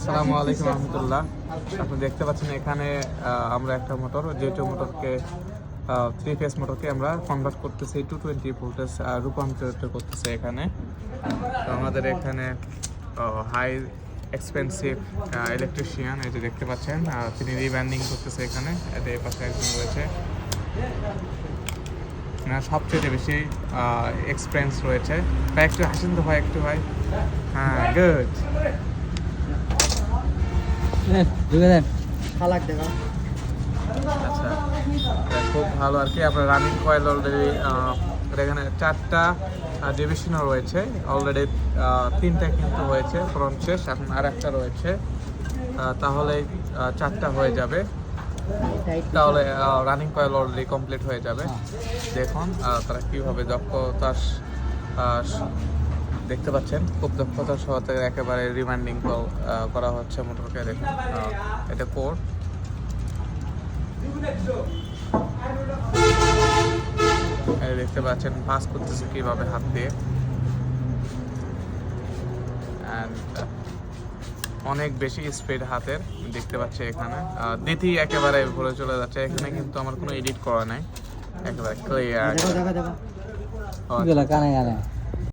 আসসালামু আলাইকুম রহমতুল্লাহ। আপনি দেখতে পাচ্ছেন এখানে আমরা একটা মোটর জেটো মোটরকে 3 ফেজ মোটরকে আমরা কনভার্ট করতেছি 220 ভোল্টেজ রূপান্তরিত করতেছে এখানে। তো আমাদের এখানে হাই এক্সপেন্সিভ ইলেকট্রিশিয়ান এই যে দেখতে পাচ্ছেন তিনি রিব্যান্ডিং করতেছে এখানে। এতে এই পাশে একজন রয়েছে, না সবচেয়ে বেশি এক্সপেন্স রয়েছে। ভাই একটু হাসেন তো ভাই, একটু ভাই। হ্যাঁ, গুড। আচ্ছা, খুব ভালো আর কি। আপনার রানিং কয়েল অলরেডি এখানে 4টা ডিভিশনও রয়েছে অলরেডি। 3টা কিন্তু হয়েছে, ফ্রন্ট শেষ, এখন আর একটা রয়েছে। তাহলে 4টা হয়ে যাবে, তাহলে রানিং কয়েল অলরেডি কমপ্লিট হয়ে যাবে। দেখুন তারা কীভাবে দক্ষতার দেখতে পাচ্ছেন, খুব দক্ষতার সহকারে একেবারে রিমান্ডিং করা হচ্ছে মোটরকে। দেখুন এটা কোর, দেখতে পাচ্ছেন পাস করতেছে কিভাবে হাত দিয়ে। অ্যান্ড অনেক বেশি স্পিড হাতের দেখতে পাচ্ছি এখানে। দিতি একেবারে ভরে চলে যাচ্ছে। এখানে কিন্তু আমার কোনো এডিট করা নাই, একেবারে ক্লিয়ার।